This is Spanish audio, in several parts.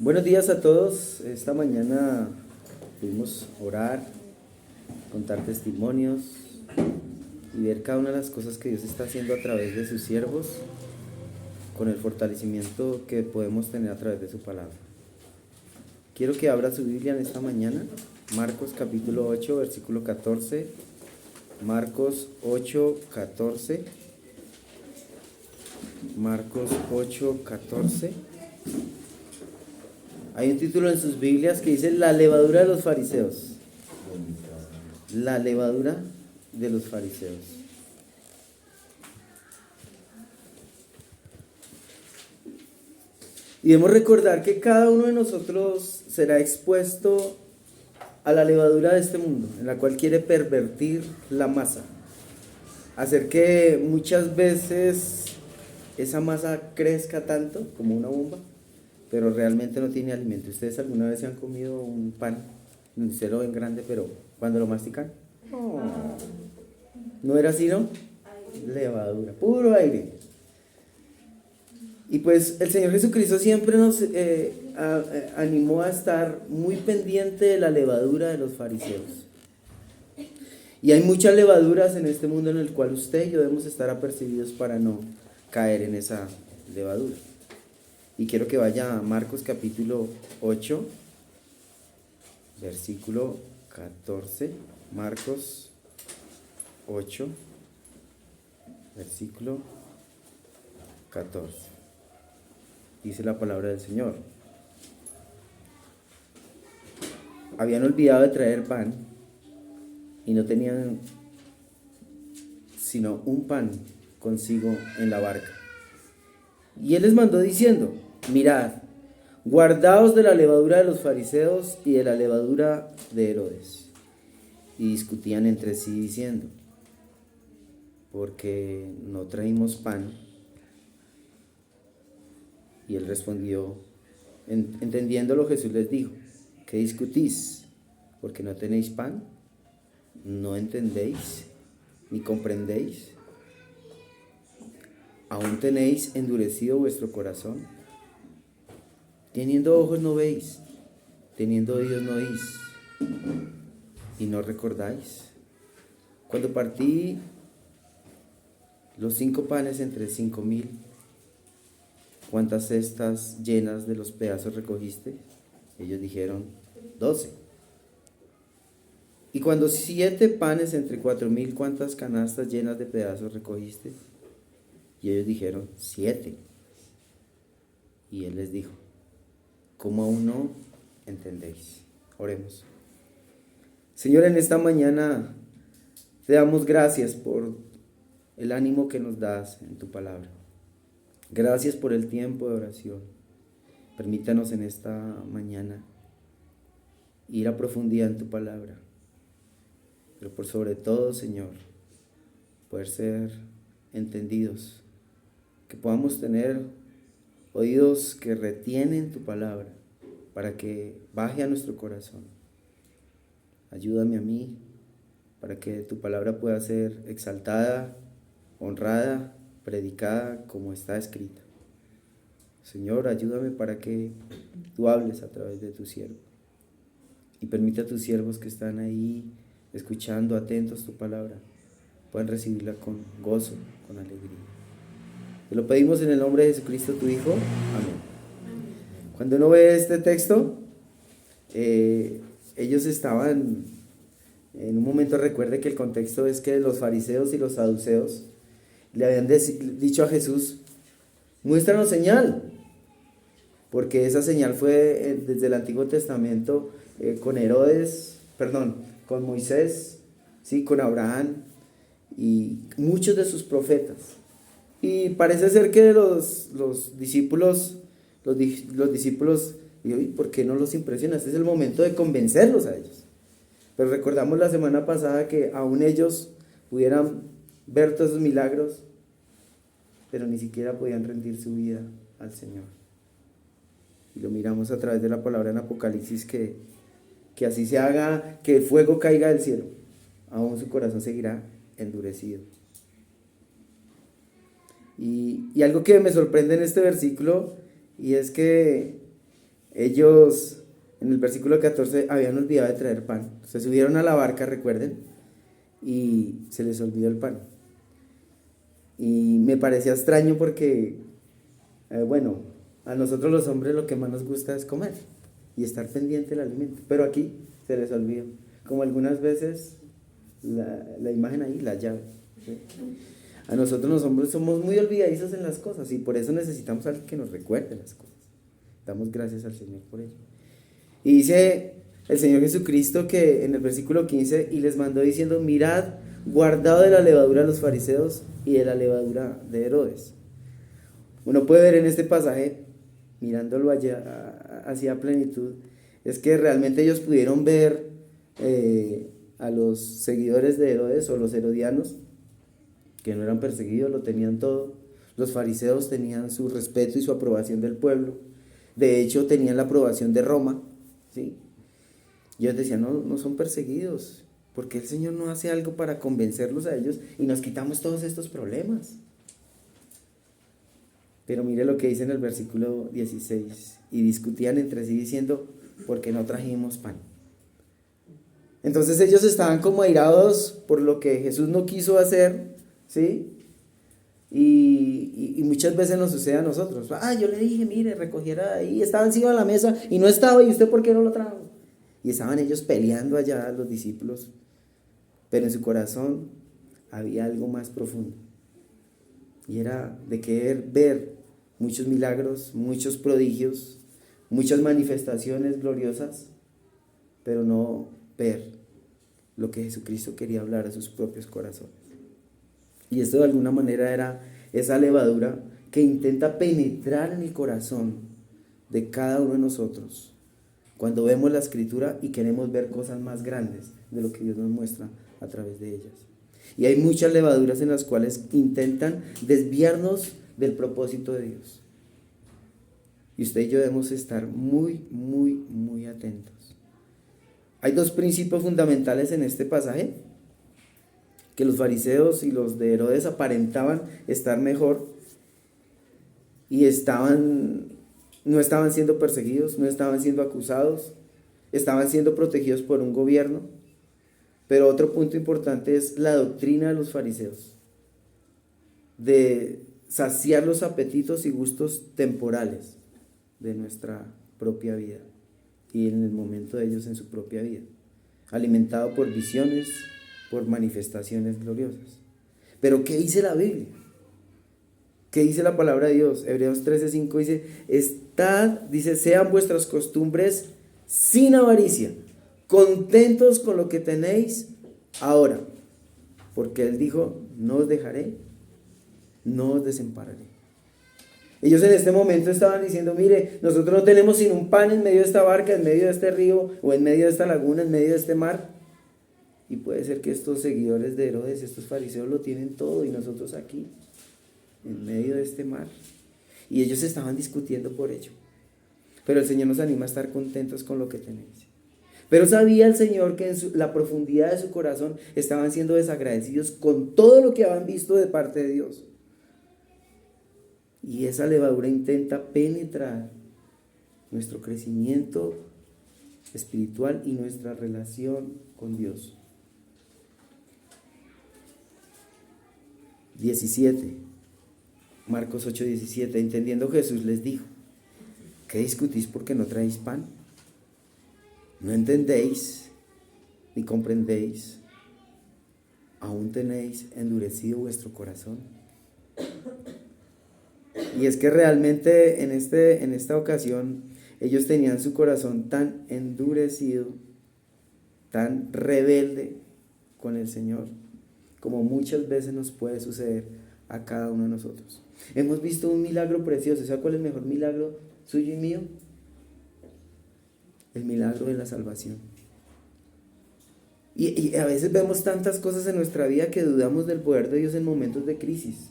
Buenos días a todos. Esta mañana pudimos orar, contar testimonios y ver cada una de las cosas que Dios está haciendo a través de sus siervos, con el fortalecimiento que podemos tener a través de su palabra. Quiero que abra su Biblia en esta mañana, Marcos capítulo 8, versículo 14. Marcos 8, 14. Marcos 8, 14. Hay un título en sus Biblias que dice La levadura de los fariseos. La levadura de los fariseos. Y debemos recordar que cada uno de nosotros será expuesto a la levadura de este mundo, en la cual quiere pervertir la masa, hacer que muchas veces esa masa crezca tanto como una bomba, pero realmente no tiene alimento. ¿Ustedes alguna vez se han comido un pan? Se lo ven grande, pero cuando lo mastican, no era así, ¿no? Levadura, puro aire. Y pues el Señor Jesucristo siempre nos animó a estar muy pendiente de la levadura de los fariseos. Y hay muchas levaduras en este mundo en el cual usted y yo debemos estar apercibidos para no caer en esa levadura. Y quiero que vaya a Marcos capítulo 8, versículo 14. Marcos 8, versículo 14. Dice la palabra del Señor. Habían olvidado de traer pan y no tenían sino un pan consigo en la barca. Y él les mandó diciendo: mirad, guardaos de la levadura de los fariseos y de la levadura de Herodes. Y discutían entre sí diciendo: porque no traímos pan. Y él respondió, entendiéndolo, Jesús les dijo: ¿qué discutís? ¿Porque no tenéis pan? ¿No entendéis ni comprendéis? ¿Aún tenéis endurecido vuestro corazón? Teniendo ojos no veis, teniendo oídos no oís, y no recordáis. Cuando partí los 5 panes entre 5,000, ¿cuántas cestas llenas de los pedazos recogiste? Ellos dijeron: 12. Y cuando 7 panes entre 4,000, ¿cuántas canastas llenas de pedazos recogiste? Y ellos dijeron: 7. Y él les dijo: ¿cómo aún no entendéis? Oremos. Señor, en esta mañana te damos gracias por el ánimo que nos das en tu palabra. Gracias por el tiempo de oración. Permítanos en esta mañana ir a profundidad en tu palabra. Pero por sobre todo, Señor, poder ser entendidos. Que podamos tener oídos que retienen tu palabra para que baje a nuestro corazón. Ayúdame a mí para que tu palabra pueda ser exaltada, honrada, predicada como está escrita. Señor, ayúdame para que tú hables a través de tu siervo. Y permita a tus siervos que están ahí escuchando, atentos tu palabra, puedan recibirla con gozo, con alegría. Te lo pedimos en el nombre de Jesucristo, tu Hijo. Amén. Cuando uno ve este texto, ellos estaban, en un momento recuerde que el contexto es que los fariseos y los saduceos le habían dicho a Jesús: muéstranos señal, porque esa señal fue desde el Antiguo Testamento con Moisés, ¿sí? Con Abraham y muchos de sus profetas. Y parece ser que los discípulos, digo, ¿por qué no los impresiona? Este es el momento de convencerlos a ellos. Pero recordamos la semana pasada que aún ellos pudieran ver todos esos milagros, pero ni siquiera podían rendir su vida al Señor. Y lo miramos a través de la palabra en Apocalipsis, que así se haga, que el fuego caiga del cielo, aún su corazón seguirá endurecido. Y algo que me sorprende en este versículo, y es que Ellos, en el versículo 14, habían olvidado de traer pan. Se subieron a la barca, recuerden, y se les olvidó el pan. Y me parecía extraño porque, bueno, a nosotros los hombres lo que más nos gusta es comer y estar pendiente del alimento. Pero aquí se les olvidó. Como algunas veces la imagen ahí, la llave. ¿Sí? A nosotros los hombres somos muy olvidadizos en las cosas y por eso necesitamos a alguien que nos recuerde las cosas. Damos gracias al Señor por ello. Y dice el Señor Jesucristo que en el versículo 15, y les mandó diciendo, mirad, guardado de la levadura de los fariseos y de la levadura de Herodes. Uno puede ver en este pasaje, mirándolo allá hacia plenitud, es que realmente ellos pudieron ver a los seguidores de Herodes o los herodianos, que no eran perseguidos, lo tenían todo. Los fariseos tenían su respeto y su aprobación del pueblo. De hecho, tenían la aprobación de Roma, ¿sí? Y ellos decían, no son perseguidos, porque el Señor no hace algo para convencerlos a ellos y nos quitamos todos estos problemas. Pero mire lo que dice en el versículo 16, y discutían entre sí diciendo, ¿por qué no trajimos pan? Entonces ellos estaban como airados por lo que Jesús no quiso hacer, ¿sí? Y muchas veces nos sucede a nosotros. Yo le dije, mire, recogiera ahí, estaba encima de la mesa y no estaba, ¿y usted por qué no lo trajo? Y estaban ellos peleando allá, los discípulos, pero en su corazón había algo más profundo. Y era de querer ver muchos milagros, muchos prodigios, muchas manifestaciones gloriosas, pero no ver lo que Jesucristo quería hablar a sus propios corazones. Y esto de alguna manera era esa levadura que intenta penetrar en el corazón de cada uno de nosotros cuando vemos la Escritura y queremos ver cosas más grandes de lo que Dios nos muestra a través de ellas. Y hay muchas levaduras en las cuales intentan desviarnos del propósito de Dios. Y usted y yo debemos estar muy, muy, muy atentos. Hay dos principios fundamentales en este pasaje, que los fariseos y los de Herodes aparentaban estar mejor y no estaban siendo perseguidos, no estaban siendo acusados, estaban siendo protegidos por un gobierno. Pero otro punto importante es la doctrina de los fariseos, de saciar los apetitos y gustos temporales de nuestra propia vida y en el momento de ellos en su propia vida, alimentado por visiones, por manifestaciones gloriosas. Pero ¿qué dice la Biblia? ¿Qué dice la palabra de Dios? Hebreos 13:5 dice, sean vuestras costumbres sin avaricia, contentos con lo que tenéis ahora, porque Él dijo, no os dejaré, no os desampararé. Ellos en este momento estaban diciendo, mire, nosotros no tenemos sino un pan en medio de esta barca, en medio de este río, o en medio de esta laguna, en medio de este mar. Y puede ser que estos seguidores de Herodes, estos fariseos lo tienen todo y nosotros aquí, en medio de este mar. Y ellos estaban discutiendo por ello. Pero el Señor nos anima a estar contentos con lo que tenéis. Pero sabía el Señor que en la profundidad de su corazón estaban siendo desagradecidos con todo lo que habían visto de parte de Dios. Y esa levadura intenta penetrar nuestro crecimiento espiritual y nuestra relación con Dios. 17, Marcos 8:17, entendiendo Jesús les dijo, ¿qué discutís porque no traéis pan? ¿No entendéis ni comprendéis? ¿Aún tenéis endurecido vuestro corazón? Y es que realmente en esta ocasión ellos tenían su corazón tan endurecido, tan rebelde con el Señor, como muchas veces nos puede suceder a cada uno de nosotros. Hemos visto un milagro precioso. ¿Sabe cuál es el mejor milagro suyo y mío? El milagro de la salvación. Y a veces vemos tantas cosas en nuestra vida que dudamos del poder de Dios en momentos de crisis,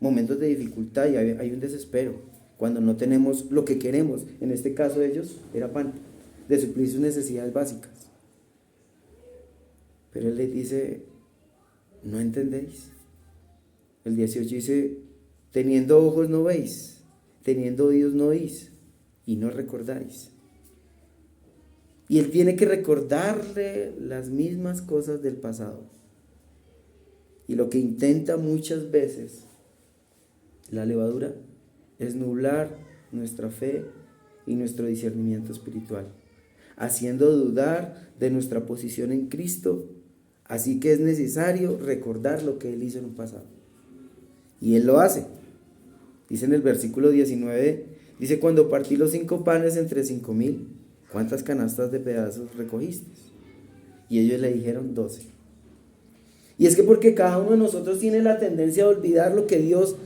momentos de dificultad, y hay un desespero cuando no tenemos lo que queremos. En este caso de ellos era pan, de suplir sus necesidades básicas. Pero Él les dice, ¿no entendéis? El 18 dice, teniendo ojos no veis, teniendo oídos no oís. y no recordáis. Y él tiene que recordarle las mismas cosas del pasado. Y lo que intenta muchas veces la levadura es nublar nuestra fe y nuestro discernimiento espiritual, haciendo dudar de nuestra posición en Cristo. Así que es necesario recordar lo que Él hizo en un pasado. Y Él lo hace. Dice en el versículo 19, dice: cuando partí los 5 panes entre 5,000, ¿cuántas canastas de pedazos recogiste? Y ellos le dijeron 12. Y es que porque cada uno de nosotros tiene la tendencia a olvidar lo que Dios,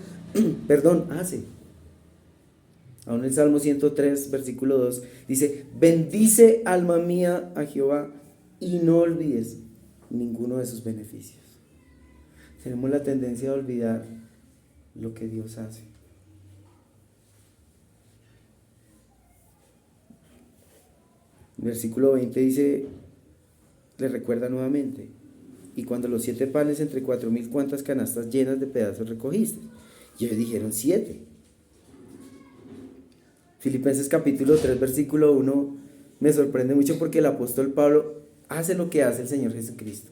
hace. Aún el Salmo 103, versículo 2, dice: bendice alma mía a Jehová y no olvides ninguno de sus beneficios. Tenemos la tendencia a olvidar lo que Dios hace. El versículo 20 dice, le recuerda nuevamente: y cuando los 7 panes entre 4,000, ¿cuántas canastas llenas de pedazos recogiste? Y ellos dijeron 7. Filipenses capítulo 3, versículo 1, me sorprende mucho porque el apóstol Pablo hace lo que hace el Señor Jesucristo.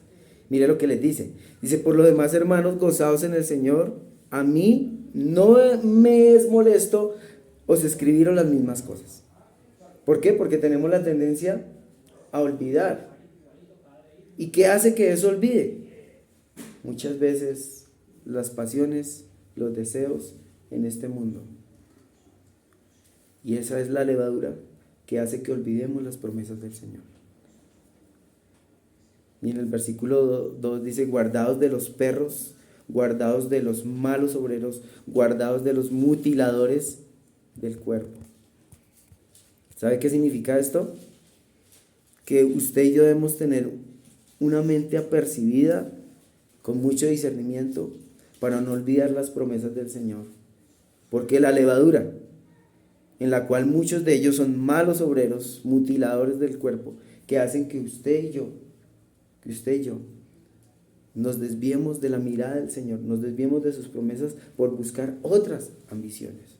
Mire lo que les dice. Dice: por lo demás, hermanos, gozaos en el Señor. A mí no me es molesto os escribir las mismas cosas. ¿Por qué? Porque tenemos la tendencia a olvidar. ¿Y qué hace que eso olvide? Muchas veces las pasiones, los deseos en este mundo. Y esa es la levadura que hace que olvidemos las promesas del Señor. Y en el versículo 2 dice: guardaos de los perros, guardaos de los malos obreros, guardaos de los mutiladores del cuerpo. ¿Sabe qué significa esto? Que usted y yo debemos tener una mente apercibida, con mucho discernimiento, para no olvidar las promesas del Señor. Porque la levadura, en la cual muchos de ellos son malos obreros, mutiladores del cuerpo, que hacen que usted y yo nos desviemos de la mirada del Señor, nos desviemos de sus promesas por buscar otras ambiciones.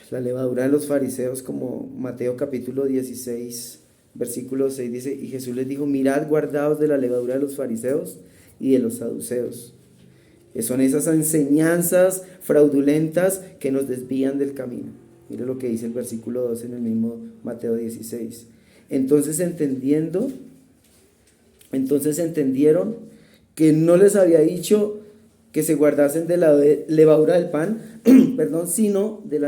La levadura de los fariseos, como Mateo capítulo 16, versículo 6 dice: y Jesús les dijo: mirad, guardaos de la levadura de los fariseos y de los saduceos. Que son esas enseñanzas fraudulentas que nos desvían del camino. Mire lo que dice el versículo 2 en el mismo Mateo 16. Entonces entendieron que no les había dicho que se guardasen de la levadura del pan, sino de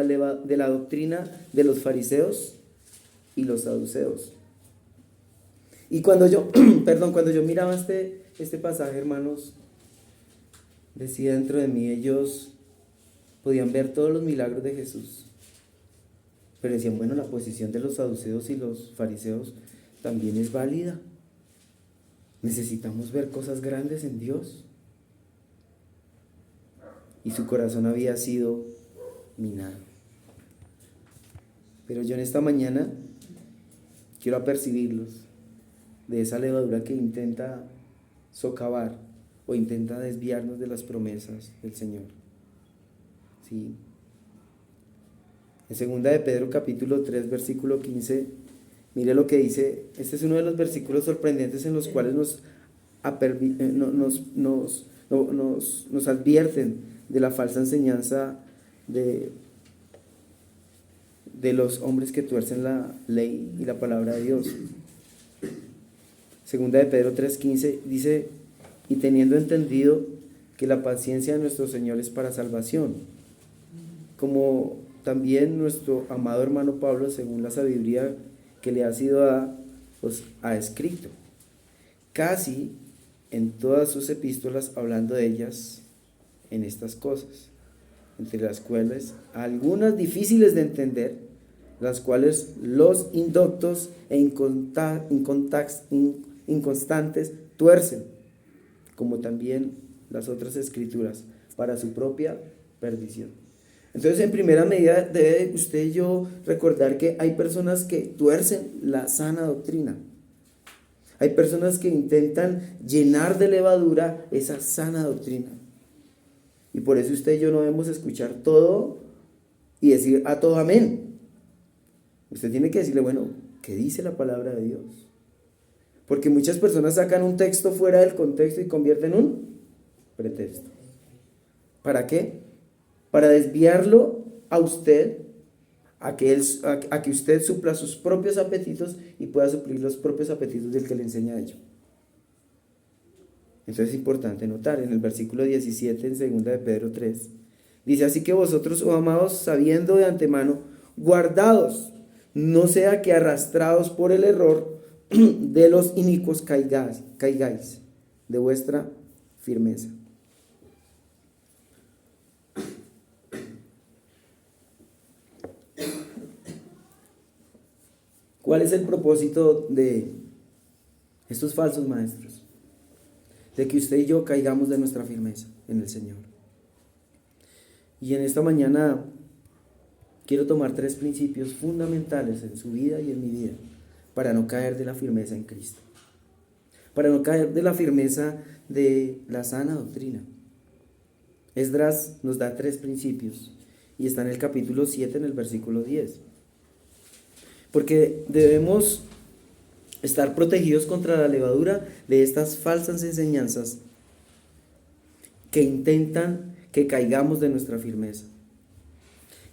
la doctrina de los fariseos y los saduceos. Y cuando yo miraba este pasaje, hermanos, decía dentro de mí: ellos podían ver todos los milagros de Jesús, pero decían: bueno, la posición de los saduceos y los fariseos también es válida. Necesitamos ver cosas grandes en Dios. Y su corazón había sido minado. Pero yo en esta mañana quiero apercibirlos de esa levadura que intenta socavar o intenta desviarnos de las promesas del Señor. ¿Sí? En 2 de Pedro capítulo 3, versículo 15, mire lo que dice. Este es uno de los versículos sorprendentes en los cuales nos advierten de la falsa enseñanza de los hombres que tuercen la ley y la palabra de Dios. 2 de Pedro 3:15 dice: y teniendo entendido que la paciencia de nuestro Señor es para salvación, como también nuestro amado hermano Pablo, según la sabiduría que le ha sido dada, pues ha escrito casi en todas sus epístolas, hablando de ellas en estas cosas, entre las cuales algunas difíciles de entender, las cuales los indoctos e inconstantes tuercen, como también las otras escrituras, para su propia perdición. Entonces, en primera medida, debe usted y yo recordar que hay personas que tuercen la sana doctrina. Hay personas que intentan llenar de levadura esa sana doctrina. Y por eso usted y yo no debemos escuchar todo y decir a todo amén. Usted tiene que decirle, bueno, ¿qué dice la palabra de Dios? Porque muchas personas sacan un texto fuera del contexto y convierten un pretexto. ¿Para qué? Para desviarlo a usted, a que usted supla sus propios apetitos y pueda suplir los propios apetitos del que le enseña ello. Entonces es importante notar, en el versículo 17, en 2 de Pedro 3, dice, así que vosotros, oh amados, sabiendo de antemano, guardaos, no sea que arrastrados por el error de los inicuos caigáis de vuestra firmeza. ¿Cuál es el propósito de estos falsos maestros? De que usted y yo caigamos de nuestra firmeza en el Señor. Y en esta mañana quiero tomar 3 principios fundamentales en su vida y en mi vida para no caer de la firmeza en Cristo. Para no caer de la firmeza de la sana doctrina. Esdras nos da 3 principios y está en el capítulo 7, en el versículo 10. Porque debemos estar protegidos contra la levadura de estas falsas enseñanzas que intentan que caigamos de nuestra firmeza.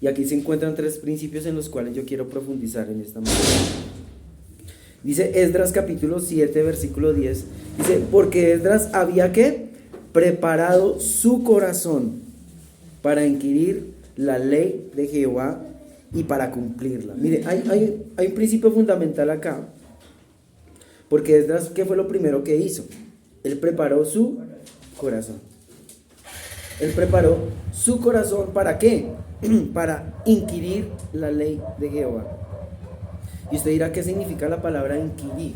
Y aquí se encuentran 3 principios en los cuales yo quiero profundizar en esta mañana. Dice Esdras capítulo 7, versículo 10. Dice, porque Esdras había que preparado su corazón para inquirir la ley de Jehová y para cumplirla. Mire, hay un principio fundamental acá. Porque Esdras, ¿qué fue lo primero que hizo? Él preparó su corazón. Él preparó su corazón, ¿para qué? Para inquirir la ley de Jehová. Y usted dirá, ¿qué significa la palabra inquirir?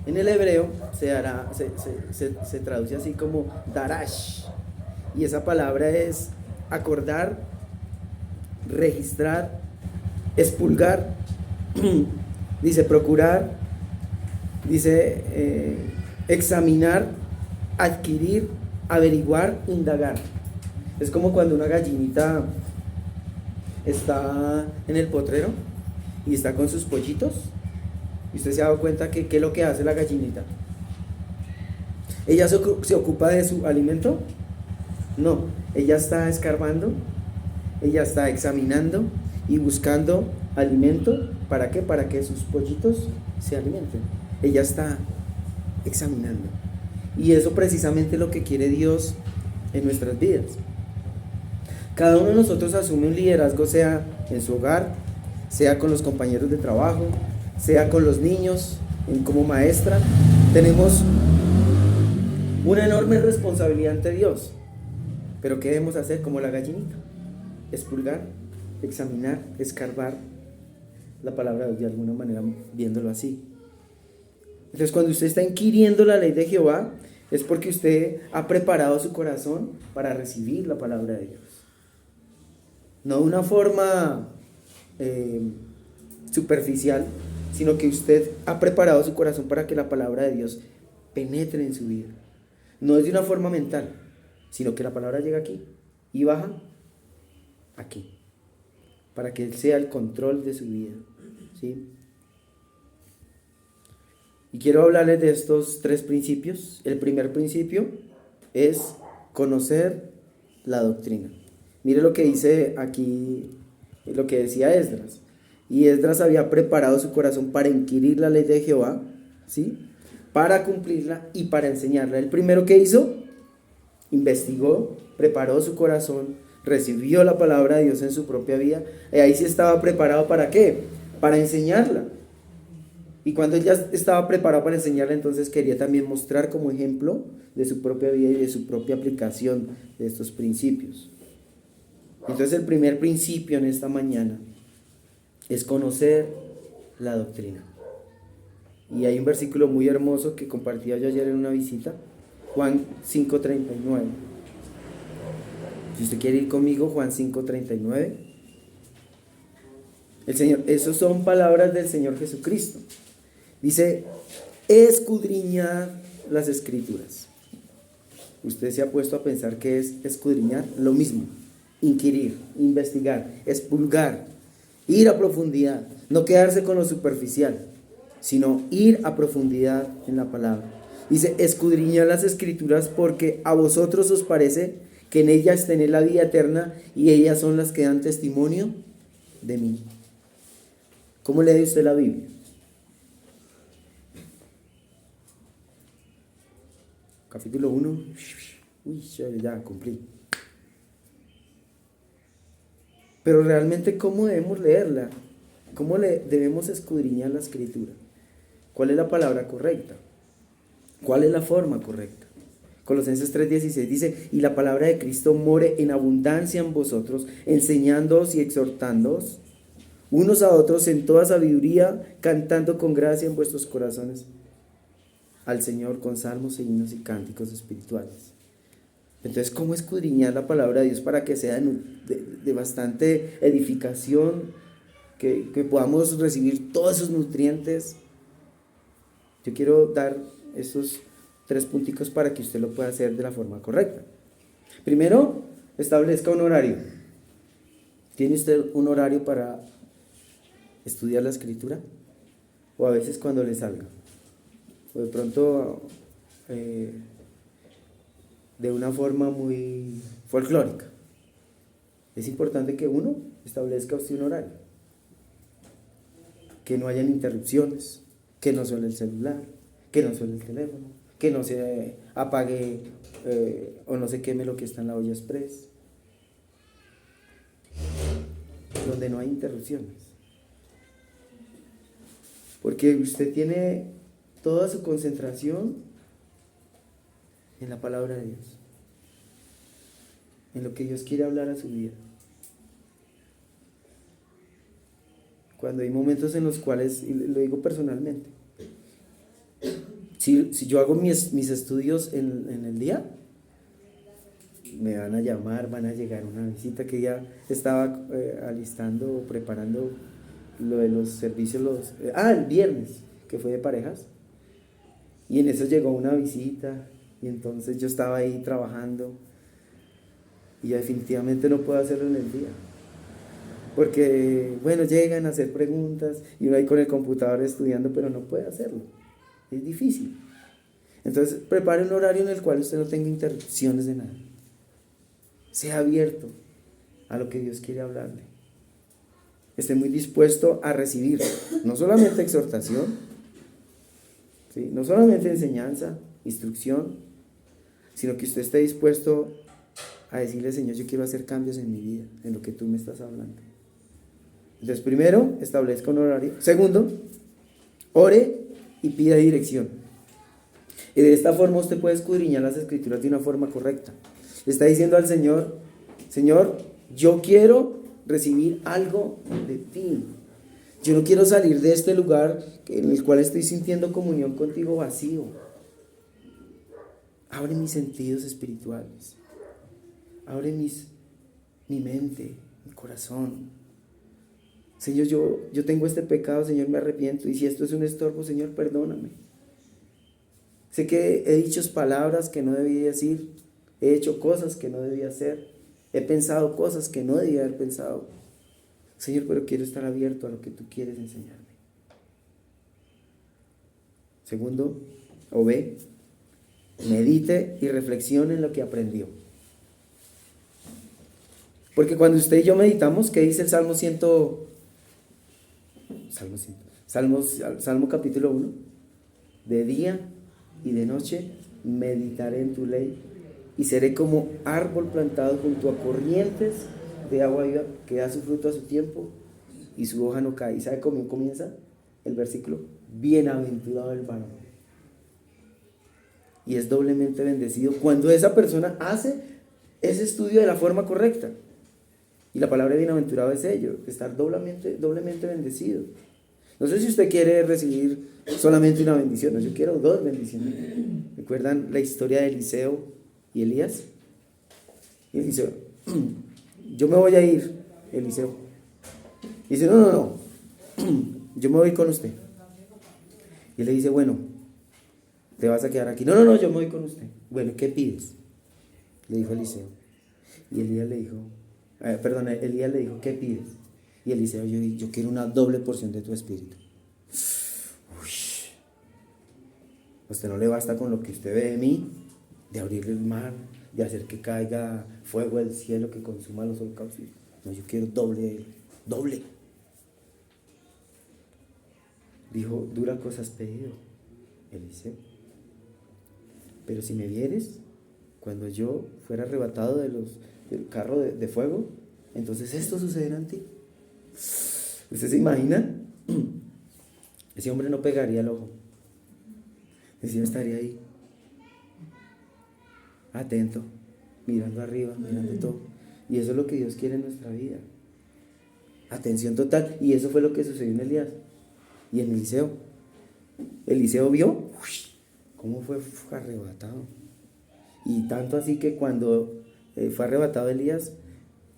En el hebreo se traduce así como darash. Y esa palabra es acordar, registrar, expurgar, dice procurar, dice examinar, adquirir, averiguar, indagar. Es como cuando una gallinita está en el potrero y está con sus pollitos. Y usted se ha dado cuenta que ¿qué es lo que hace la gallinita? ¿Ella se ocupa de su alimento? No, ella está escarbando, ella está examinando y buscando alimento. ¿Para qué? Para que sus pollitos se alimenten. Ella está examinando. Y eso precisamente es lo que quiere Dios en nuestras vidas. Cada uno de nosotros asume un liderazgo, sea en su hogar, sea con los compañeros de trabajo, sea con los niños, como maestra. Tenemos una enorme responsabilidad ante Dios. Pero ¿qué debemos hacer como la gallinita? Expurgar, examinar, escarbar la palabra de Dios, de alguna manera viéndolo así. Entonces, cuando usted está inquiriendo la ley de Jehová, es porque usted ha preparado su corazón para recibir la palabra de Dios. No de una forma superficial, sino que usted ha preparado su corazón para que la palabra de Dios penetre en su vida. No es de una forma mental, sino que la palabra llega aquí y baja aquí, para que Él sea el control de su vida, ¿sí? Y quiero hablarles de estos 3 principios. El primer principio es conocer la doctrina. Mire lo que dice aquí, lo que decía Esdras. Y Esdras había preparado su corazón para inquirir la ley de Jehová, ¿sí? Para cumplirla y para enseñarla. El primero que hizo, investigó, preparó su corazón, recibió la palabra de Dios en su propia vida. Y ahí sí estaba preparado, ¿para qué? Para enseñarla. Y cuando él ya estaba preparado para enseñarla, entonces quería también mostrar como ejemplo de su propia vida y de su propia aplicación de estos principios. Entonces el primer principio en esta mañana es conocer la doctrina. Y hay un versículo muy hermoso que compartía yo ayer en una visita, Juan 5:39. Si usted quiere ir conmigo, Juan 5:39. El Señor, esas son palabras del Señor Jesucristo. Dice, escudriñad las Escrituras. Usted se ha puesto a pensar qué es escudriñar, lo mismo. inquirir, investigar, expurgar, ir a profundidad, no quedarse con lo superficial, sino ir a profundidad en la palabra. Dice, escudriñad las escrituras porque a vosotros os parece que en ellas tenéis la vida eterna y ellas son las que dan testimonio de mí. ¿Cómo lee usted la Biblia? Capítulo 1. Uy, ya cumplí. Pero realmente, ¿cómo debemos leerla? ¿Cómo debemos escudriñar la escritura? ¿Cuál es la palabra correcta? ¿Cuál es la forma correcta? Colosenses 3:16 dice, y la palabra de Cristo more en abundancia en vosotros, enseñándoos y exhortándoos unos a otros en toda sabiduría, cantando con gracia en vuestros corazones al Señor con salmos, himnos y cánticos espirituales. Entonces, ¿cómo escudriñar la palabra de Dios para que sea de bastante edificación, que podamos recibir todos esos nutrientes? Yo quiero dar estos 3 punticos para que usted lo pueda hacer de la forma correcta. Primero, establezca un horario. ¿Tiene usted un horario para estudiar la escritura? O a veces cuando le salga. O de pronto de una forma muy folclórica. Es importante que uno establezca usted un horario. Que no hayan interrupciones, que no suene el celular, que no suene el teléfono, que no se apague o no se queme lo que está en la olla express. Donde no hay interrupciones. Porque usted tiene toda su concentración en la palabra de Dios, en lo que Dios quiere hablar a su vida. Cuando hay momentos en los cuales, y lo digo personalmente, si yo hago mis estudios en el día, me van a llamar, van a llegar una visita que ya estaba alistando o preparando lo de los servicios, el viernes, que fue de parejas, y en eso llegó una visita, y entonces yo estaba ahí trabajando, y ya definitivamente no puedo hacerlo en el día, porque, bueno, llegan a hacer preguntas, y uno ahí con el computador estudiando, pero no puede hacerlo, es difícil. Entonces, prepare un horario en el cual usted no tenga interrupciones de nada, sea abierto a lo que Dios quiere hablarle. Esté muy dispuesto a recibir no solamente exhortación, ¿sí? No solamente enseñanza, instrucción, sino que usted esté dispuesto a decirle, Señor, yo quiero hacer cambios en mi vida, en lo que tú me estás hablando. Entonces, primero, establezca un horario. Segundo, ore y pida dirección. Y de esta forma usted puede escudriñar las escrituras de una forma correcta. Le está diciendo al Señor, Señor, yo quiero recibir algo de ti. Yo no quiero salir de este lugar en el cual estoy sintiendo comunión contigo vacío. Abre mis sentidos espirituales. Abre mi mente, mi corazón. Señor, yo tengo este pecado, Señor, me arrepiento. Y si esto es un estorbo, Señor, perdóname. Sé que he dicho palabras que no debía decir. He hecho cosas que no debía hacer. He pensado cosas que no debía haber pensado. Señor, pero quiero estar abierto a lo que tú quieres enseñarme. Segundo, o B, medite y reflexione en lo que aprendió. Porque cuando usted y yo meditamos, ¿qué dice el Salmo capítulo 1? De día y de noche meditaré en tu ley y seré como árbol plantado junto a corrientes de agua viva que da su fruto a su tiempo y su hoja no cae. ¿Y sabe cómo comienza el versículo? Bienaventurado el varón. Y es doblemente bendecido cuando esa persona hace ese estudio de la forma correcta. Y la palabra bienaventurado es ello, estar doblemente bendecido. No sé si usted quiere recibir solamente una bendición, no, yo quiero 2 bendiciones. ¿Recuerdan la historia de Eliseo y Elías? Y Eliseo, yo me voy a ir, Eliseo. Y dice, no, yo me voy con usted. Y él le dice, bueno, te vas a quedar aquí. No, yo me voy con usted. Bueno, ¿qué pides? Le dijo Eliseo. Y Elías le dijo, Elías le dijo, ¿qué pides? Y Eliseo, yo quiero una doble porción de tu espíritu. Uy, a usted no le basta con lo que usted ve de mí, de abrir el mar, de hacer que caiga fuego del cielo que consuma los holocaustos. No, yo quiero doble, doble. Dijo, dura cosa has pedido, Eliseo. Pero si me vieres, cuando yo fuera arrebatado del carro de fuego, entonces esto sucederá en ti. ¿Usted se imagina? Ese hombre no pegaría el ojo. Ese estaría ahí, atento, mirando arriba, mirando todo. Y eso es lo que Dios quiere en nuestra vida. Atención total. Y eso fue lo que sucedió en Elías y en Eliseo. Eliseo vio cómo fue arrebatado. Y tanto así que cuando fue arrebatado Elías,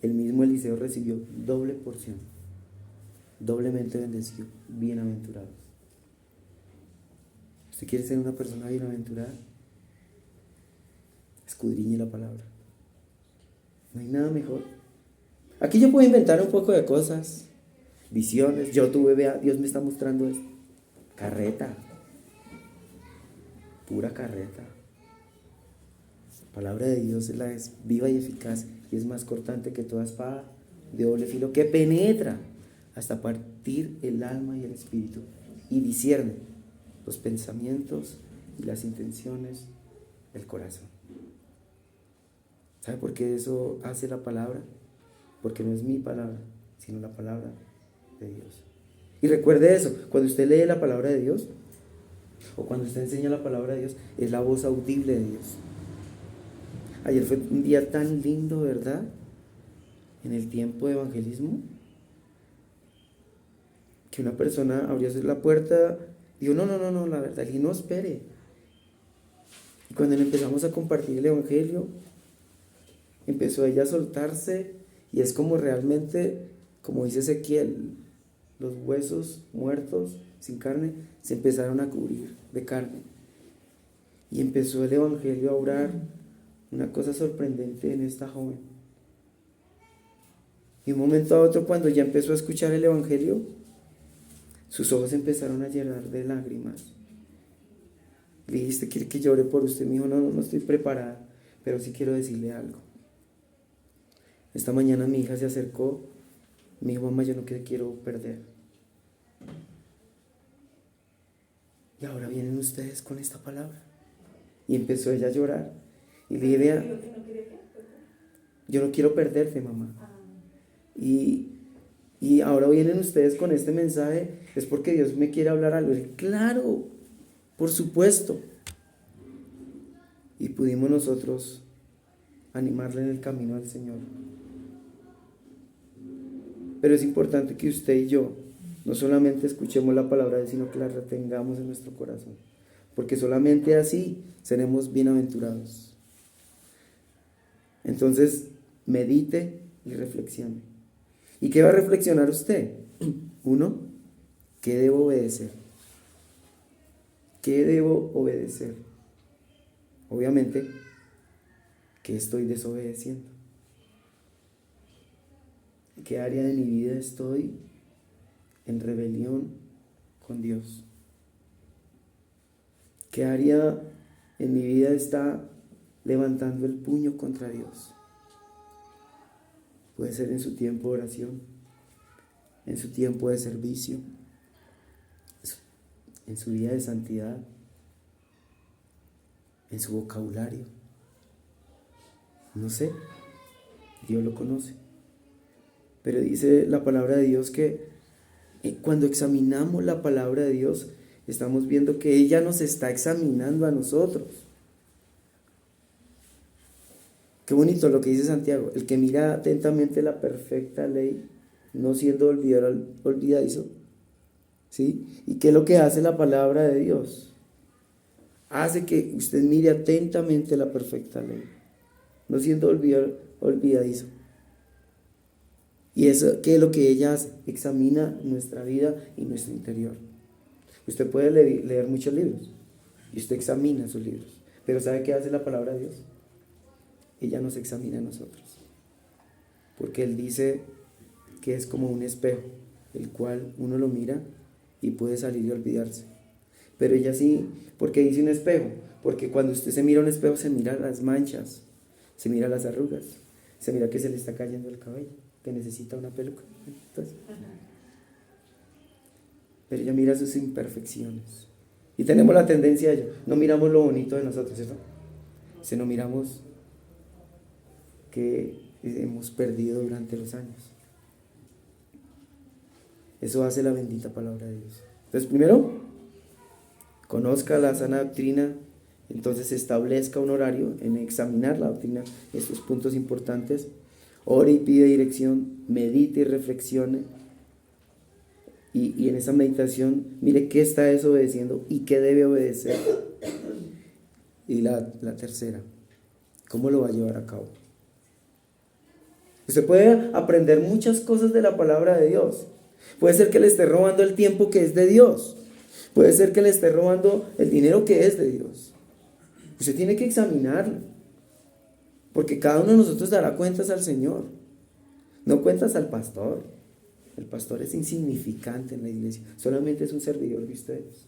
el mismo Eliseo recibió doble porción, doblemente bendecido, bienaventurado. ¿Usted quiere ser una persona bienaventurada? Escudriñe la palabra. No hay nada mejor. Aquí yo puedo inventar un poco de cosas, visiones. Yo tuve, vea, Dios me está mostrando esto. Carreta, pura carreta. La palabra de Dios es viva y eficaz y es más cortante que toda espada de doble filo que penetra hasta partir el alma y el espíritu y discierne los pensamientos y las intenciones del corazón. ¿Sabe por qué eso hace la palabra? Porque no es mi palabra, sino la palabra de Dios. Y recuerde eso, cuando usted lee la palabra de Dios, o cuando usted enseña la palabra de Dios, es la voz audible de Dios. Ayer fue un día tan lindo, ¿verdad? En el tiempo de evangelismo, que una persona abrió la puerta, dijo, no, la verdad, y no espere. Y cuando empezamos a compartir el evangelio, empezó ella a soltarse, y es como realmente, como dice Ezequiel, los huesos muertos, sin carne, se empezaron a cubrir de carne. Y empezó el evangelio a obrar una cosa sorprendente en esta joven. Y de un momento a otro, cuando ya empezó a escuchar el evangelio, sus ojos empezaron a llenar de lágrimas. Le dijiste, ¿quiere que llore por usted? Me dijo, no estoy preparada, pero sí quiero decirle algo. Esta mañana mi hija se acercó, me dijo, mamá, yo no te quiero perder. Y ahora vienen ustedes con esta palabra. Y empezó ella a llorar. Y le dije, vea, yo no quiero perderte, mamá. Y ahora vienen ustedes con este mensaje, es porque Dios me quiere hablar algo. Y claro, por supuesto. Y pudimos nosotros animarle en el camino al Señor. Pero es importante que usted y yo no solamente escuchemos la palabra de Dios, sino que la retengamos en nuestro corazón. Porque solamente así seremos bienaventurados. Entonces, medite y reflexione. ¿Y qué va a reflexionar usted? 1, ¿qué debo obedecer? ¿Qué debo obedecer? Obviamente, ¿qué estoy desobedeciendo? ¿En qué área de mi vida estoy en rebelión con Dios? ¿Qué área en mi vida está levantando el puño contra Dios? Puede ser en su tiempo de oración, en su tiempo de servicio, en su vida de santidad, en su vocabulario. No sé, Dios lo conoce. Pero dice la palabra de Dios que cuando examinamos la palabra de Dios, estamos viendo que ella nos está examinando a nosotros. Qué bonito lo que dice Santiago, el que mira atentamente la perfecta ley, no siendo olvidadizo, ¿sí? ¿Y qué es lo que hace la palabra de Dios? Hace que usted mire atentamente la perfecta ley, no siendo olvidadizo. Y eso, ¿qué es lo que ella hace? Examina nuestra vida y nuestro interior. Usted puede leer muchos libros y usted examina sus libros, pero ¿sabe qué hace la palabra de Dios? Ella nos examina a nosotros. porque él dice que es como un espejo, el cual uno lo mira y puede salir y olvidarse. Pero ella sí, ¿por qué dice un espejo? Porque cuando usted se mira a un espejo se mira las manchas, se mira las arrugas, se mira que se le está cayendo el cabello, que necesita una peluca. Entonces, pero ella mira sus imperfecciones. Y tenemos la tendencia a ello. No miramos lo bonito de nosotros, ¿cierto? Sino miramos que hemos perdido durante los años. Eso hace la bendita palabra de Dios. Entonces, primero, conozca la sana doctrina, entonces establezca un horario en examinar la doctrina, estos puntos importantes. Ore y pide dirección, medite y reflexione. Y en esa meditación, mire qué está desobedeciendo y qué debe obedecer. Y la tercera, ¿cómo lo va a llevar a cabo? Usted puede aprender muchas cosas de la palabra de Dios. Puede ser que le esté robando el tiempo que es de Dios. Puede ser que le esté robando el dinero que es de Dios. Usted tiene que examinarlo. Porque cada uno de nosotros dará cuentas al Señor. No cuentas al pastor. El pastor es insignificante en la iglesia. Solamente es un servidor de ustedes.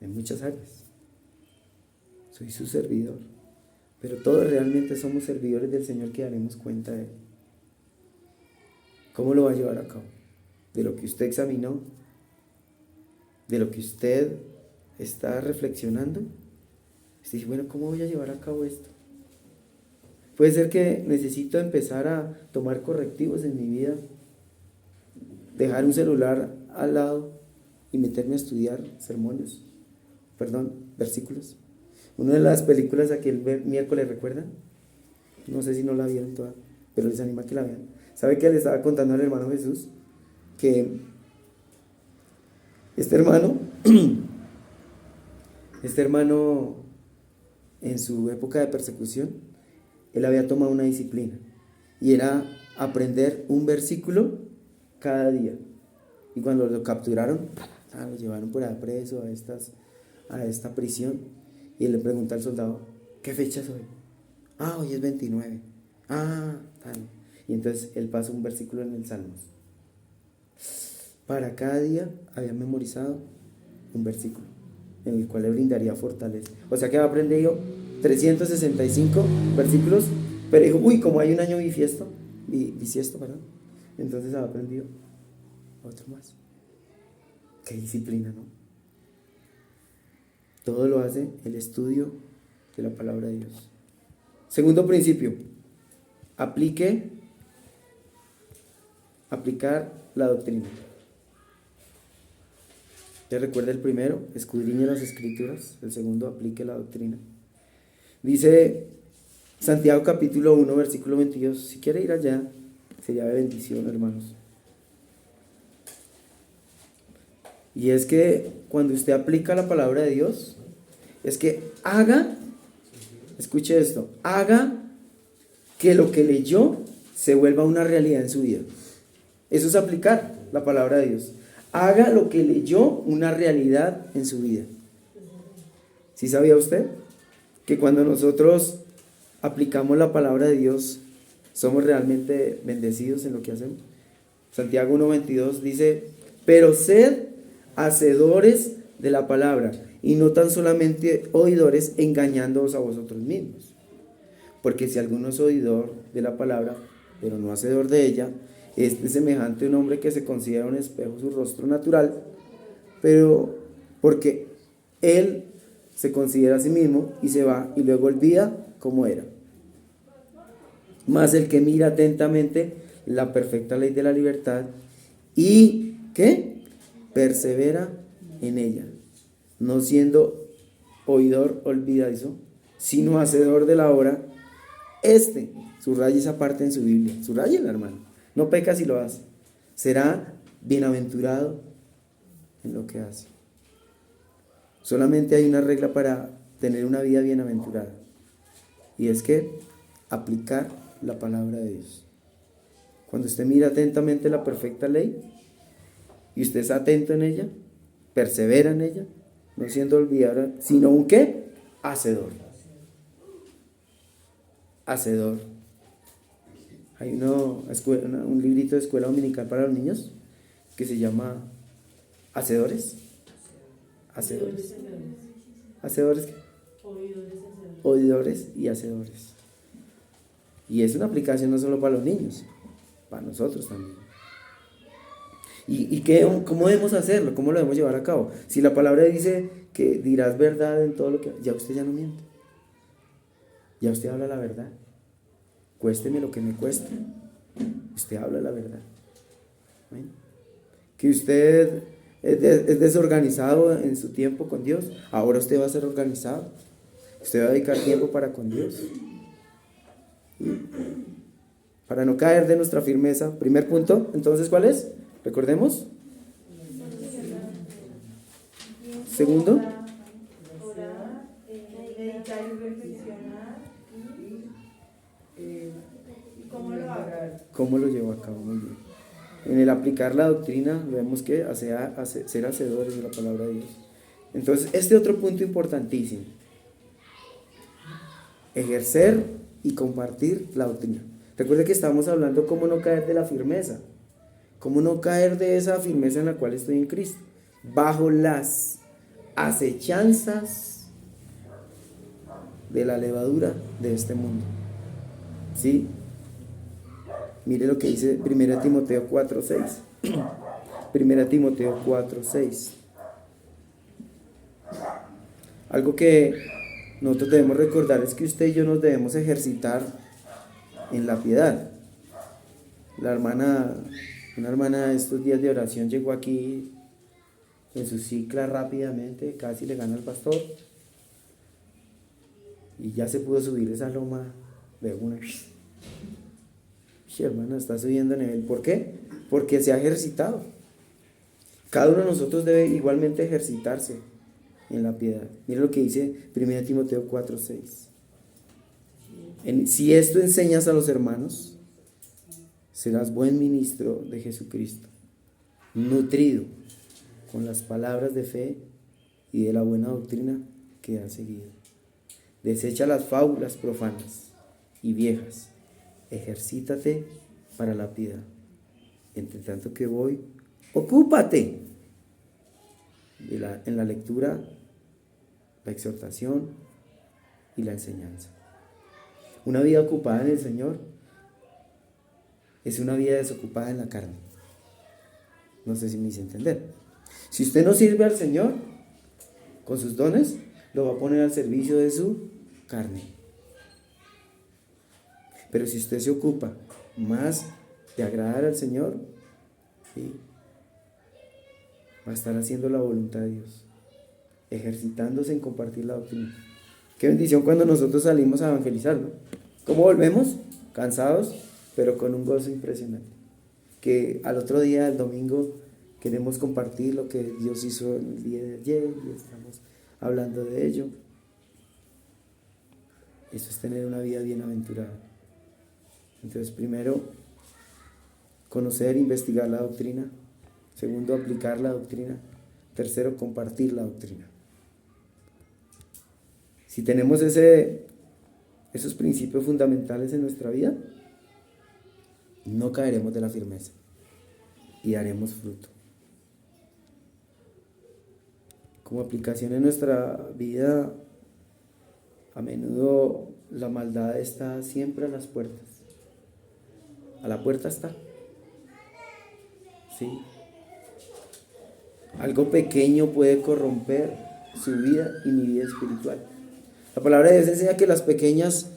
En muchas áreas. Soy su servidor. Pero todos realmente somos servidores del Señor que daremos cuenta de Él. ¿Cómo lo va a llevar a cabo? De lo que usted examinó, de lo que usted está reflexionando. Usted dice, bueno, ¿cómo voy a llevar a cabo esto? Puede ser que necesito empezar a tomar correctivos en mi vida, dejar un celular al lado y meterme a estudiar versículos. Una de las películas aquel miércoles, ¿recuerdan? No sé si no la vieron toda, pero les animo a que la vean. ¿Sabe qué le estaba contando al hermano Jesús? Que este hermano en su época de persecución, él había tomado una disciplina y era aprender un versículo cada día. Y cuando lo capturaron, lo llevaron por ahí preso a esta prisión. Y él le pregunta al soldado, ¿qué fecha es hoy? Hoy es 29. Tal. Y entonces él pasa un versículo en el Salmos. Para cada día había memorizado un versículo en el cual le brindaría fortaleza. O sea que había aprendido 365 versículos, pero dijo, como hay un año bisiesto, entonces había aprendido otro más. Qué disciplina, ¿no? Todo lo hace el estudio de la palabra de Dios. Segundo principio, aplicar la doctrina. Ya recuerda el primero, escudriñe las escrituras. El segundo, aplique la doctrina. Dice Santiago capítulo 1, versículo 22. Si quiere ir allá, sería de bendición, hermanos. Y es que cuando usted aplica la palabra de Dios, es que escuche esto, haga que lo que leyó se vuelva una realidad en su vida. Eso es aplicar la palabra de Dios. Haga lo que leyó una realidad en su vida. ¿Sí sabía usted? Que cuando nosotros aplicamos la palabra de Dios, somos realmente bendecidos en lo que hacemos. Santiago 1:22 dice, pero sed hacedores de la palabra y no tan solamente oidores, engañándoos a vosotros mismos. Porque si alguno es oidor de la palabra, pero no hacedor de ella, este es semejante a un hombre que se considera un espejo su rostro natural, pero porque él se considera a sí mismo y se va y luego olvida cómo era. Mas el que mira atentamente la perfecta ley de la libertad y ¿qué? Persevera en ella, no siendo oidor olvidadizo, sino hacedor de la obra. Subraya esa parte en su Biblia, subrayela, hermano. No peca si lo hace. Será bienaventurado en lo que hace. Solamente hay una regla para tener una vida bienaventurada, y es que aplicar la palabra de Dios. Cuando usted mira atentamente la perfecta ley y usted es atento en ella, persevera en ella, no siendo olvidado, sino un ¿qué? Hacedor. Hay un librito de escuela dominical para los niños que se llama Hacedores. Hacedores. ¿Hacedores qué? Oidores y hacedores. Y es una aplicación no solo para los niños, para nosotros también. ¿Cómo debemos hacerlo? ¿Cómo lo debemos llevar a cabo? Si la palabra dice que dirás verdad en todo lo que... Ya usted ya no miente. Ya usted habla la verdad. Cuésteme lo que me cueste. Usted habla la verdad. ¿Ven? Que usted es desorganizado en su tiempo con Dios. Ahora usted va a ser organizado. Usted va a dedicar tiempo para con Dios. Para no caer de nuestra firmeza. Primer punto, entonces, ¿cuál es? Recordemos. Segundo. Orar, meditar y reflexionar. ¿Y cómo lo haga? ¿Cómo lo llevo a cabo? Muy bien. En el aplicar la doctrina, vemos que ser hacedores de la palabra de Dios. Entonces, este otro punto importantísimo. Ejercer y compartir la doctrina. Recuerde que estamos hablando cómo no caer de la firmeza. Cómo no caer de esa firmeza en la cual estoy en Cristo. Bajo las acechanzas de la levadura de este mundo. ¿Sí? Mire lo que dice 1 Timoteo 4:6. 1 Timoteo 4:6. Algo que nosotros debemos recordar es que usted y yo nos debemos ejercitar en la piedad. Una hermana de estos días de oración llegó aquí en su cicla rápidamente, casi le gana al pastor. Y ya se pudo subir esa loma de una. Hermana, está subiendo nivel. ¿Por qué? Porque se ha ejercitado. Cada uno de nosotros debe igualmente ejercitarse en la piedad. Mira lo que dice 1 Timoteo 4:6. Si esto enseñas a los hermanos, serás buen ministro de Jesucristo, nutrido con las palabras de fe y de la buena doctrina que has seguido. Desecha las fábulas profanas y viejas. Ejercítate para la piedad. Entre tanto que voy, ocúpate en la lectura, la exhortación y la enseñanza. Una vida ocupada en el Señor es una vida desocupada en la carne. No sé si me hice entender. Si usted no sirve al Señor con sus dones, lo va a poner al servicio de su carne. Pero si usted se ocupa más de agradar al Señor, ¿sí?, va a estar haciendo la voluntad de Dios, ejercitándose en compartir la doctrina. Qué bendición cuando nosotros salimos a evangelizar, ¿no? ¿Cómo volvemos? Cansados, pero con un gozo impresionante. Que al otro día, el domingo, queremos compartir lo que Dios hizo en el día de ayer y estamos hablando de ello. Eso es tener una vida bienaventurada. Entonces, primero, conocer, investigar la doctrina. Segundo, aplicar la doctrina. Tercero, compartir la doctrina. Si tenemos esos principios fundamentales en nuestra vida, no caeremos de la firmeza y daremos fruto. Como aplicación en nuestra vida, a menudo la maldad está siempre a las puertas. A la puerta está. Sí. Algo pequeño puede corromper su vida y mi vida espiritual. La palabra de Dios enseña que las pequeñas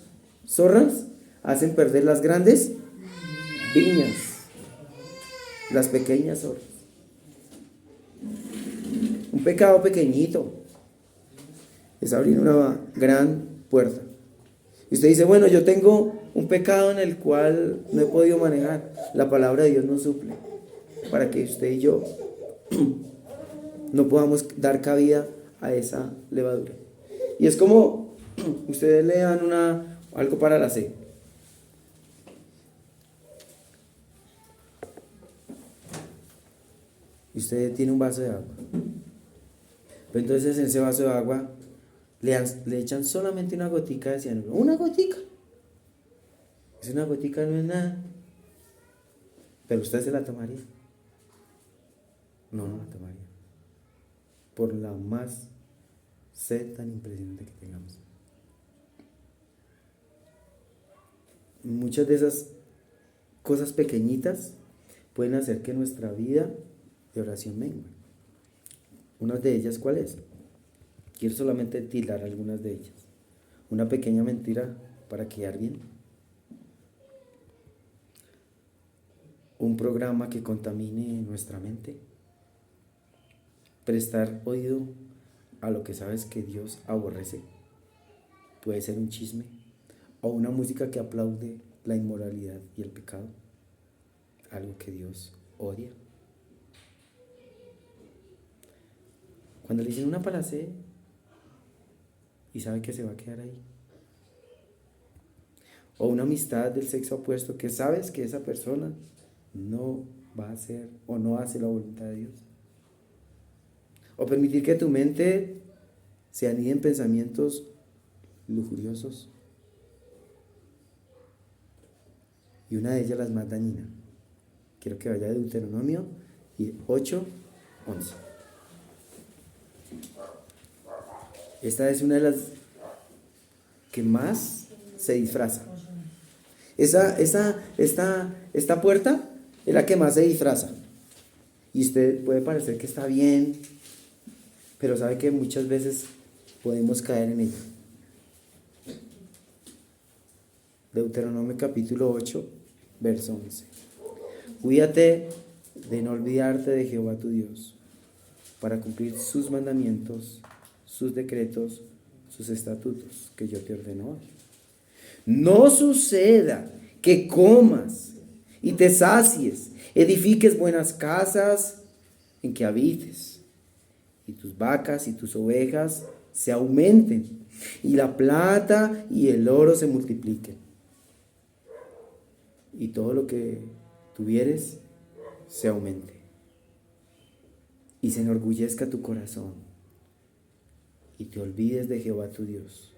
zorras hacen perder las grandes viñas. Las pequeñas zorras. Un pecado pequeñito es abrir una gran puerta. Y usted dice, bueno, yo tengo un pecado en el cual no he podido manejar. La palabra de Dios nos suple para que usted y yo no podamos dar cabida a esa levadura. Y es como ustedes le dan algo para la sed. Y usted tiene un vaso de agua. Pero entonces en ese vaso de agua le echan solamente una gotica de cianuro. Una gotica. Es una gotica, no es nada. ¿Pero usted se la tomaría? No, no la tomaría. Por la más sed tan impresionante que tengamos. Muchas de esas cosas pequeñitas pueden hacer que nuestra vida de oración mengue. Una de ellas, ¿cuál es? Quiero solamente tildar algunas de ellas. Una pequeña mentira para quedar bien. Un programa que contamine nuestra mente. Prestar oído a lo que sabes que Dios aborrece. Puede ser un chisme o una música que aplaude la inmoralidad y el pecado. Algo que Dios odia. Cuando le dicen una palacé y sabe que se va a quedar ahí. O una amistad del sexo opuesto que sabes que esa persona no va a hacer o no hace la voluntad de Dios. O permitir que tu mente se anide en pensamientos lujuriosos. Y una de ellas, las más dañinas. Quiero que vaya a Deuteronomio 8:11. Esta es una de las que más se disfraza. Esta puerta es la que más se disfraza. Y usted puede parecer que está bien, pero sabe que muchas veces podemos caer en ella. Deuteronomio capítulo 8, verso 11. Cuídate de no olvidarte de Jehová tu Dios, para cumplir sus mandamientos, sus decretos, sus estatutos que yo te ordeno hoy. No suceda que comas y te sacies, edifiques buenas casas en que habites, y tus vacas y tus ovejas se aumenten, y la plata y el oro se multipliquen, y todo lo que tuvieres se aumente, y se enorgullezca tu corazón, y te olvides de Jehová tu Dios,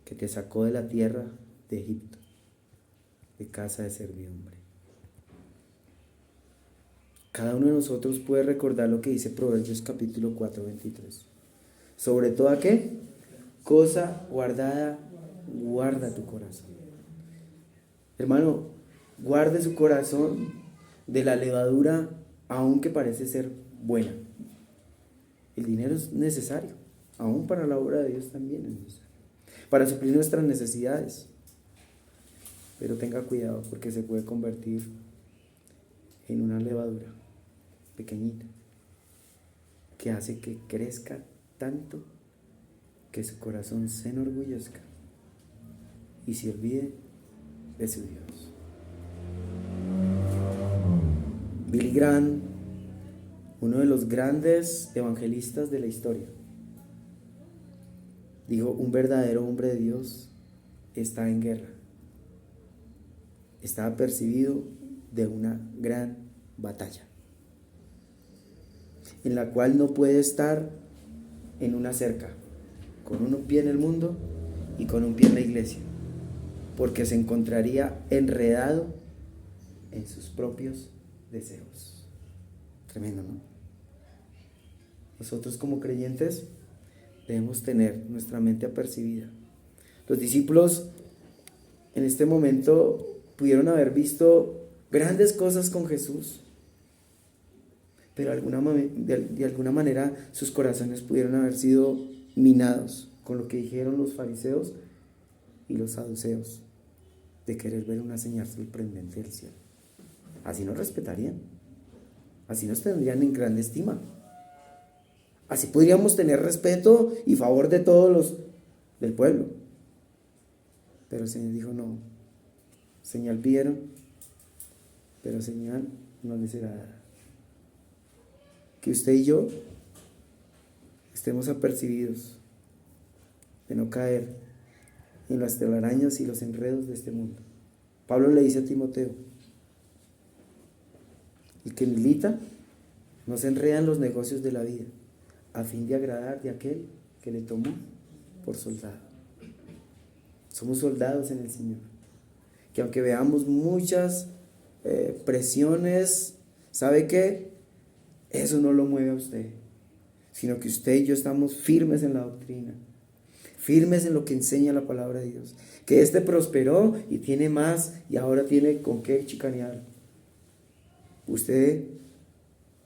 que te sacó de la tierra de Egipto, de casa de servidumbre. Cada uno de nosotros puede recordar lo que dice Proverbios capítulo 4:23. Sobre toda ¿qué? Cosa guardada, guarda tu corazón. Hermano, guarde su corazón de la levadura, aunque parece ser buena. El dinero es necesario, aún para la obra de Dios también es necesario, para suplir nuestras necesidades. Pero tenga cuidado porque se puede convertir en una levadura pequeñita que hace que crezca tanto que su corazón se enorgullezca y se olvide de su Dios. Billy Graham, uno de los grandes evangelistas de la historia, dijo: un verdadero hombre de Dios está en guerra, está apercibido de una gran batalla, en la cual no puede estar en una cerca, con un pie en el mundo y con un pie en la iglesia, porque se encontraría enredado en sus propios deseos. Tremendo, ¿no? Nosotros como creyentes debemos tener nuestra mente apercibida. Los discípulos en este momento pudieron haber visto grandes cosas con Jesús, pero de alguna manera sus corazones pudieron haber sido minados con lo que dijeron los fariseos y los saduceos, de querer ver una señal sorprendente del cielo. Así nos respetarían, así nos tendrían en gran estima, así podríamos tener respeto y favor de todos los del pueblo. Pero el Señor dijo: no, señal pidieron, pero señal no les será dada. Que usted y yo estemos apercibidos de no caer en las telarañas y los enredos de este mundo. Pablo le dice a Timoteo: el que milita no se enreda en los negocios de la vida, a fin de agradar de aquel que le tomó por soldado. Somos soldados en el Señor. que aunque veamos muchas presiones, ¿sabe qué? Eso no lo mueve a usted, sino que usted y yo estamos firmes en la doctrina, firmes en lo que enseña la palabra de Dios, que este prosperó y tiene más y ahora tiene con qué chicanear. Usted,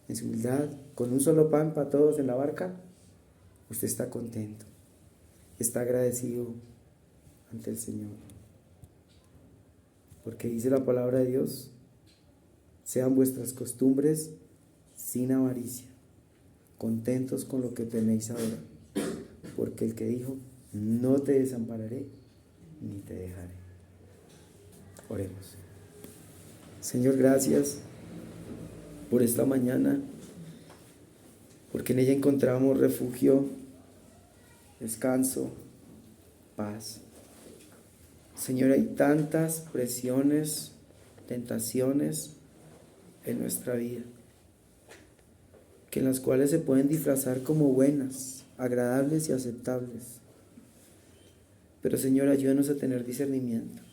en su humildad, con un solo pan para todos en la barca, usted está contento, está agradecido ante el Señor. Porque dice la palabra de Dios, sean vuestras costumbres sin avaricia, contentos con lo que tenéis ahora, porque el que dijo, no te desampararé ni te dejaré. Oremos. Señor, gracias por esta mañana, porque en ella encontramos refugio, descanso, paz. Señor, hay tantas presiones, tentaciones en nuestra vida, que en las cuales se pueden disfrazar como buenas, agradables y aceptables. Pero Señor, ayúdanos a tener discernimiento,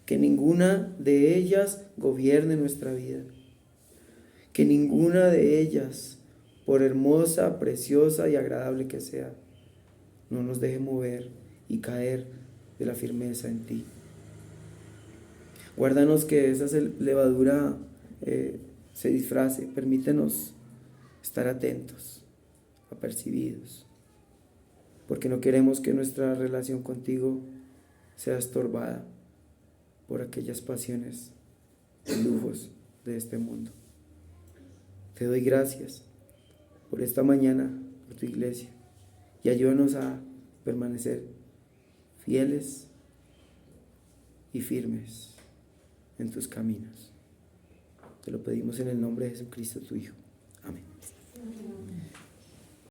que ninguna de ellas gobierne nuestra vida, que ninguna de ellas, por hermosa, preciosa y agradable que sea, no nos deje mover y caer de la firmeza en ti. Guárdanos que esa levadura se disfrace. Permítenos estar atentos, apercibidos, porque no queremos que nuestra relación contigo sea estorbada por aquellas pasiones y lujos de este mundo. Te doy gracias por esta mañana, por tu iglesia, y ayúdanos a permanecer fieles y firmes en tus caminos. Te lo pedimos en el nombre de Jesucristo, tu Hijo. Amén.